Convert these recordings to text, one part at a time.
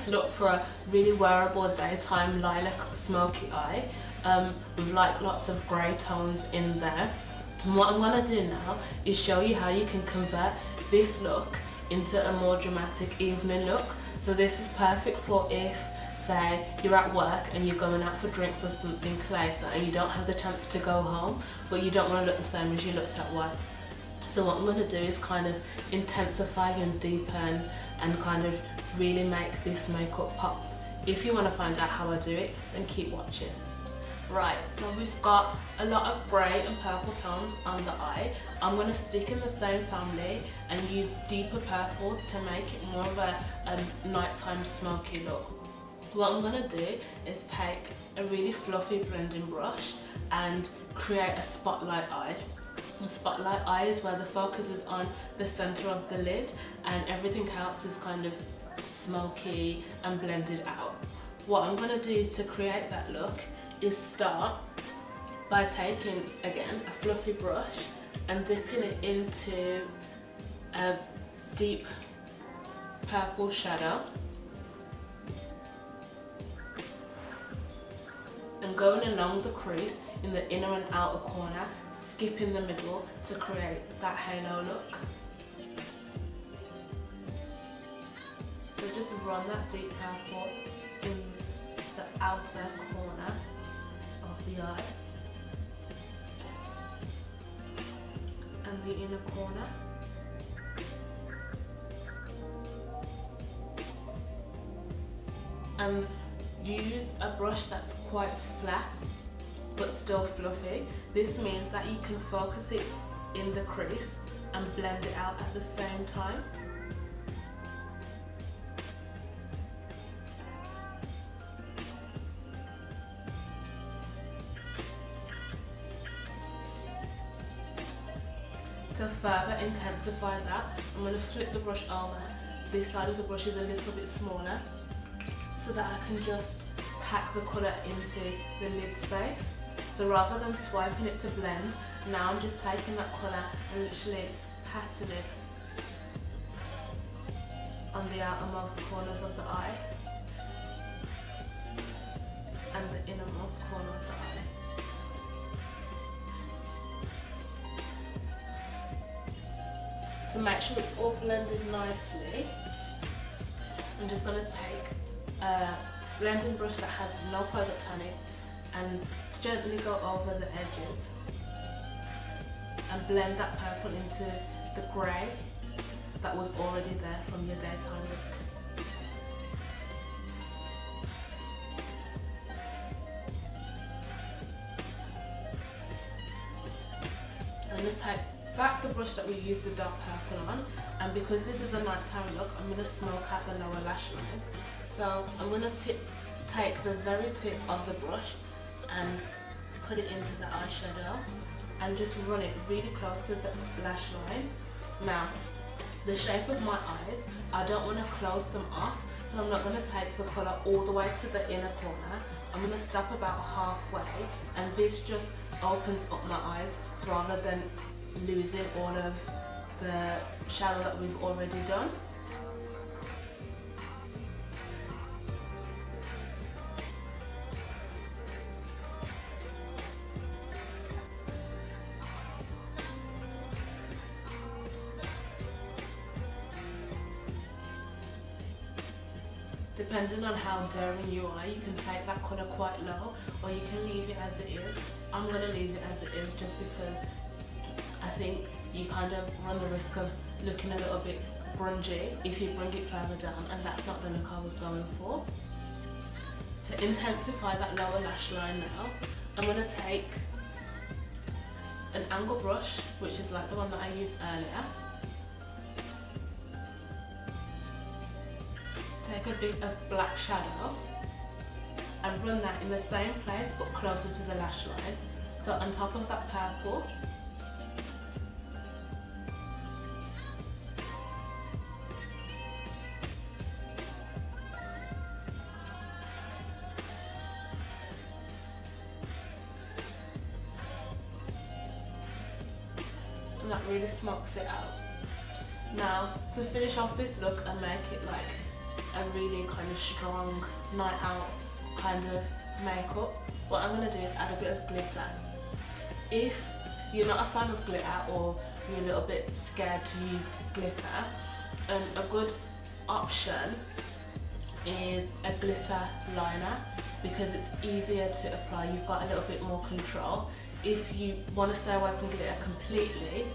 look for a really wearable daytime lilac smoky eye with like lots of grey tones in there. And what I'm going to do now is show you how you can convert this look into a more dramatic evening look. So this is perfect for if, say, you're at work and you're going out for drinks or something later and you don't have the chance to go home, but you don't want to look the same as you looked at work. So what I'm going to do is kind of intensify and deepen and kind of really make this makeup pop. If you want to find out how I do it, then keep watching. Right, so we've got a lot of grey and purple tones on the eye. I'm going to stick in the same family and use deeper purples to make it more of a nighttime smoky look. What I'm going to do is take a really fluffy blending brush and create a spotlight eye. A spotlight eye is where the focus is on the centre of the lid and everything else is kind of smoky and blended out. What I'm going to do to create that look is start by taking, again, a fluffy brush and dipping it into a deep purple shadow and going along the crease in the inner and outer corner, skipping the middle to create that halo look. So just run that deep purple in the outer corner of the eye and the inner corner. And use a brush that's quite flat but still fluffy. This means that you can focus it in the crease and blend it out at the same time. To further intensify that, I'm going to flip the brush over. This side of the brush is a little bit smaller so that I can just pack the colour into the lid space. So rather than swiping it to blend, now I'm just taking that colour and literally patting it on the outermost corners of the eye and the innermost corner of the eye. To make sure it's all blended nicely, I'm just going to take a blending brush that has no product on it and gently go over the edges and blend that purple into the grey that was already there from your daytime look. I'm going to take back the brush that we used the dark purple on, and because this is a nighttime look, I'm going to smoke out the lower lash line. So I'm going to take the very tip of the brush and put it into the eyeshadow and just run it really close to the lash line. Now, the shape of my eyes, I don't want to close them off, so I'm not going to take the colour all the way to the inner corner. I'm going to stop about halfway, and this just opens up my eyes rather than losing all of the shadow that we've already done. Depending on how daring you are, you can take that colour quite low or you can leave it as it is. I'm going to leave it as it is just because I think you kind of run the risk of looking a little bit grungy if you bring it further down, and that's not the look I was going for. To intensify that lower lash line now, I'm going to take an angle brush, which is like the one that I used earlier. Take a bit of black shadow and run that in the same place but closer to the lash line. So on top of that purple, and that really smokes it out. Now, to finish off this look and make it like a really kind of strong night out kind of makeup, what I'm going to do is add a bit of glitter. If you're not a fan of glitter or you're a little bit scared to use glitter, a good option is a glitter liner because it's easier to apply. You've got a little bit more control. If you want to stay away from glitter completely,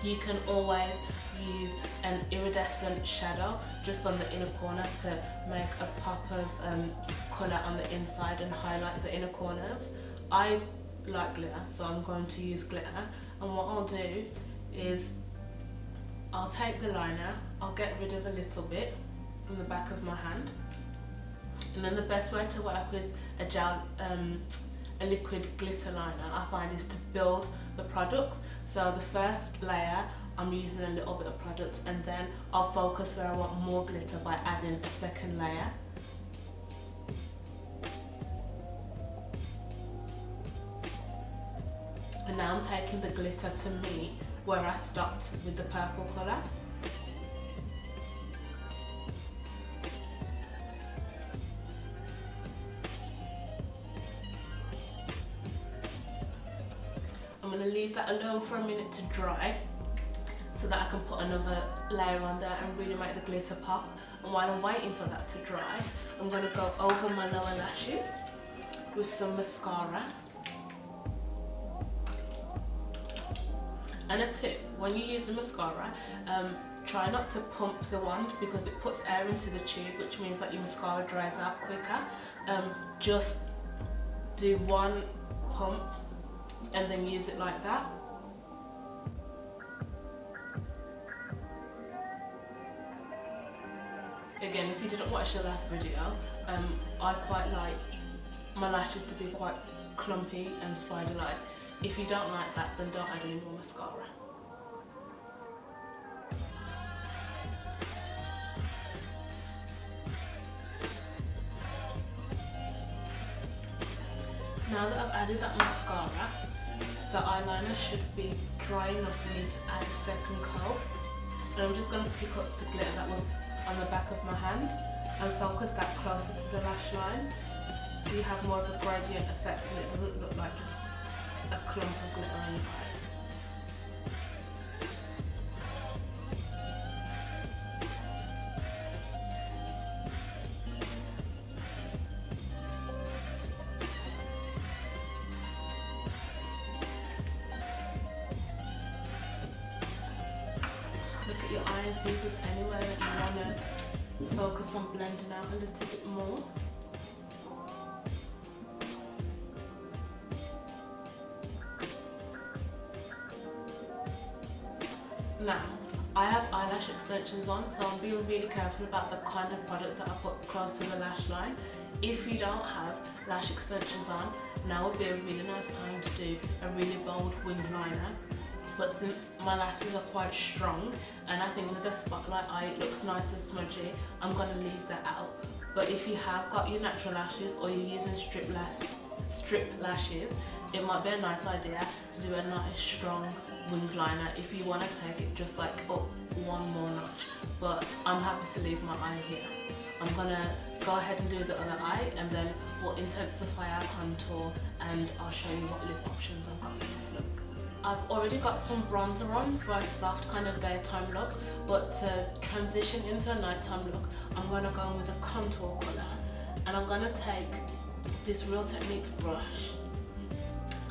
you can always use an iridescent shadow just on the inner corner to make a pop of colour on the inside and highlight the inner corners. I like glitter, so I'm going to use glitter, and what I'll do is I'll take the liner, I'll get rid of a little bit from the back of my hand, and then the best way to work with a gel, a liquid glitter liner, I find, is to build the product. So the first layer I'm using a little bit of product, and then I'll focus where I want more glitter by adding a second layer. And now I'm taking the glitter to meet where I stopped with the purple colour. I'm going to leave that alone for a minute to dry so that I can put another layer on there and really make the glitter pop. And while I'm waiting for that to dry, I'm going to go over my lower lashes with some mascara. And a tip, when you use the mascara, try not to pump the wand because it puts air into the tube, which means that your mascara dries out quicker. Just do one pump and then use it like that. Again, if you didn't watch the last video, I quite like my lashes to be quite clumpy and spider-like. If you don't like that, then don't add any more mascara. Now that I've added that mascara, the eyeliner should be dry enough for me to add a second coat. And I'm just going to pick up the glitter that was on the back of my hand and focus that closer to the lash line. So you have more of a gradient effect and it doesn't look like just a clump of glitter on your eye. Just look at your eye and see if there's anywhere that you want to focus on blending out a little bit more. Now, I have eyelash extensions on, so I'm being really careful about the kind of products that I put close to the lash line. If you don't have lash extensions on, now would be a really nice time to do a really bold wing liner. But since my lashes are quite strong, and I think with the spotlight eye it looks nice and smudgy, I'm going to leave that out. But if you have got your natural lashes or you're using strip lashes, it might be a nice idea to do a nice strong wing liner if you want to take it just like up one more notch. But I'm happy to leave my eye here. I'm going to go ahead and do the other eye, and then we'll intensify our contour and I'll show you what lip options I've got for this look. I've already got some bronzer on for a soft kind of daytime look, but to transition into a nighttime look, I'm going to go in with a contour colour, and I'm going to take this Real Techniques brush,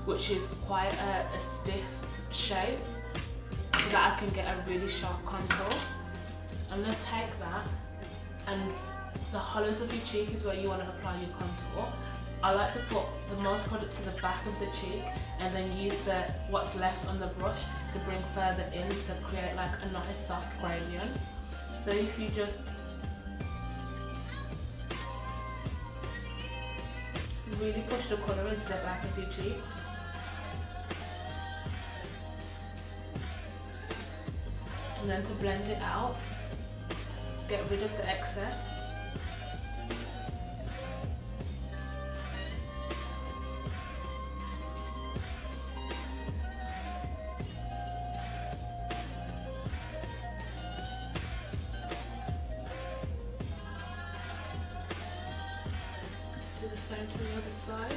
which is quite a stiff shape, so that I can get a really sharp contour. I'm going to take that, and the hollows of your cheek is where you want to apply your contour. I like to put the most product to the back of the cheek and then use what's left on the brush to bring further in to create like a nice soft gradient. So if you just really push the colour into the back of your cheeks, and then to blend it out, get rid of the excess. same to the other side.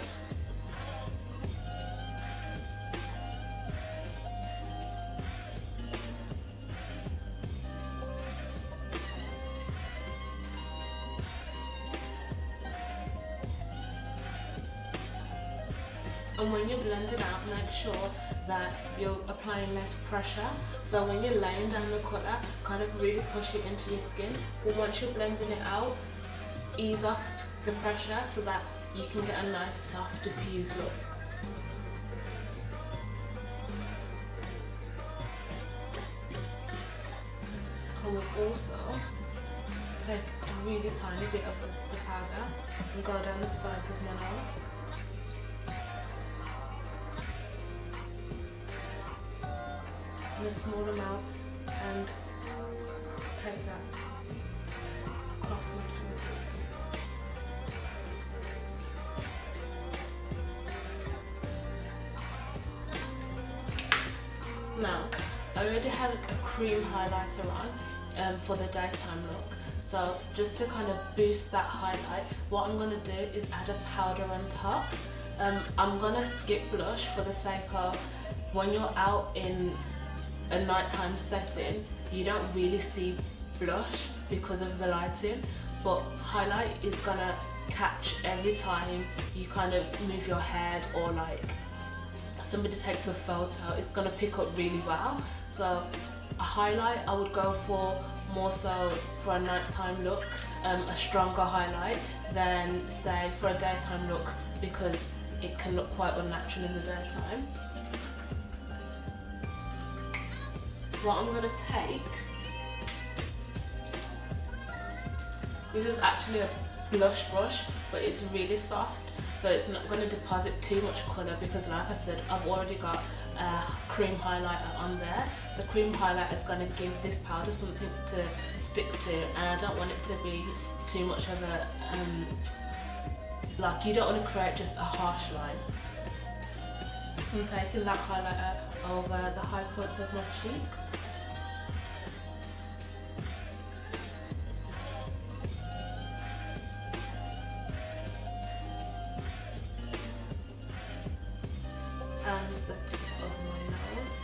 And when you're blending out, make sure that you're applying less pressure. So when you're laying down the colour, kind of really push it into your skin. But once you're blending it out, ease off the pressure so that you can get a nice soft diffused look. I will also take a really tiny bit of the powder and go down the sides of my nose. In a small amount, and take that across my temples. Now, I already had a cream highlighter on for the daytime look. So just to kind of boost that highlight, what I'm going to do is add a powder on top. I'm going to skip blush for the sake of when you're out in a nighttime setting, you don't really see blush because of the lighting, but highlight is gonna catch every time you kind of move your head or like somebody takes a photo, it's gonna pick up really well. So a highlight I would go for more so for a nighttime look, a stronger highlight than say for a daytime look, because it can look quite unnatural in the daytime. What I'm going to take, this is actually a blush brush, but it's really soft, so it's not going to deposit too much colour because like I said, I've already got a cream highlighter on there. The cream highlighter is going to give this powder something to stick to, and I don't want it to be too much of a, like you don't want to create just a harsh line. I'm taking that highlighter over the high points of my cheek. And the tip of my nose.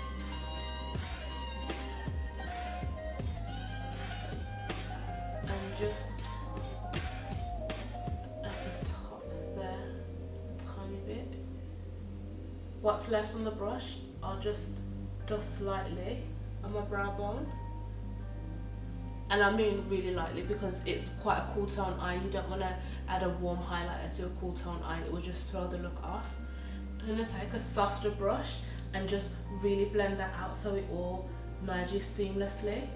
And just at the top there, a tiny bit. What's left on the brush, I'll just dust lightly on my brow bone. And I mean really lightly because it's quite a cool tone eye. You don't want to add a warm highlighter to a cool tone eye, it will just throw the look off. I'm going to take a softer brush and just really blend that out so it all merges seamlessly.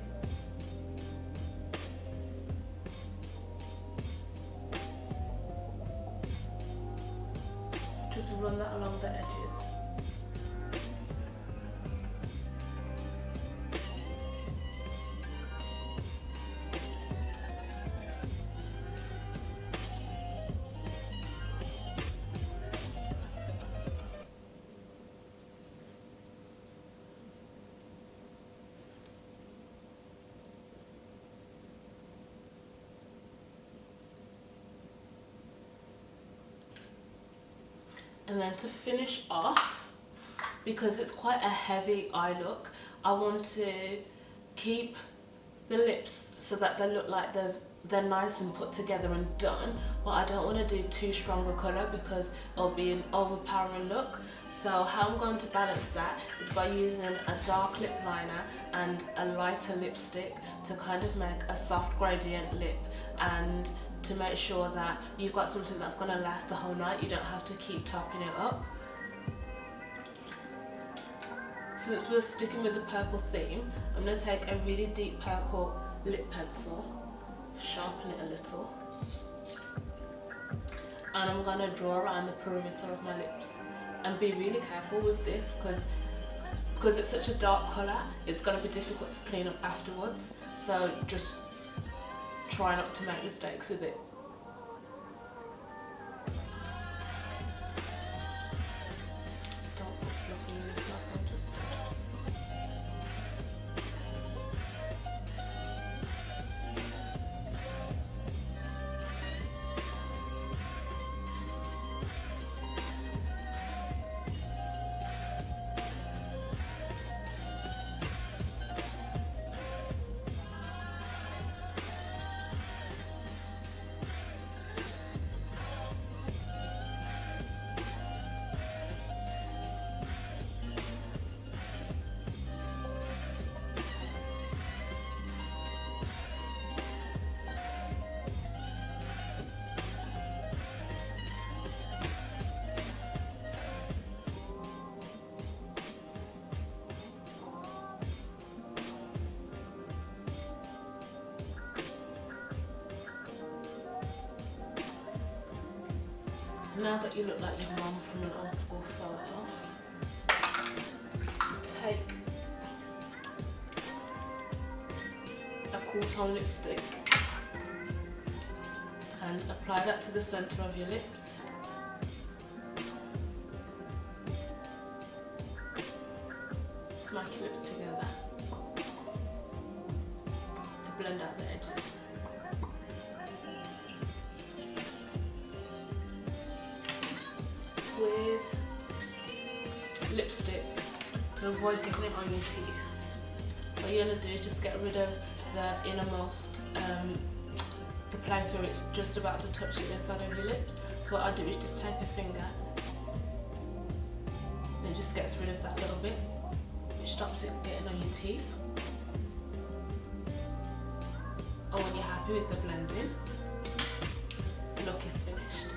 Just run that along the edges. And then to finish off, because it's quite a heavy eye look, I want to keep the lips so that they look like they're nice and put together and done, but I don't want to do too strong a colour because it'll be an overpowering look. So how I'm going to balance that is by using a dark lip liner and a lighter lipstick to kind of make a soft gradient lip, and to make sure that you've got something that's going to last the whole night. You don't have to keep topping it up. Since we're sticking with the purple theme, I'm going to take a really deep purple lip pencil, sharpen it a little, and I'm going to draw around the perimeter of my lips. And be really careful with this because it's such a dark colour, it's going to be difficult to clean up afterwards, so just try not to make mistakes with it. Don't put fluff in your lip like I just did. now that you look like your mum from an old school photo, take a cool tone lipstick and apply that to the centre of your lips. Smack your lips together to blend out the edges. With lipstick, to avoid getting it on your teeth, what you're going to do is just get rid of the innermost, the place where it's just about to touch the inside of your lips. So what I do is just take a finger and it just gets rid of that little bit, which stops it getting on your teeth. And when you're happy with the blending, the look is finished.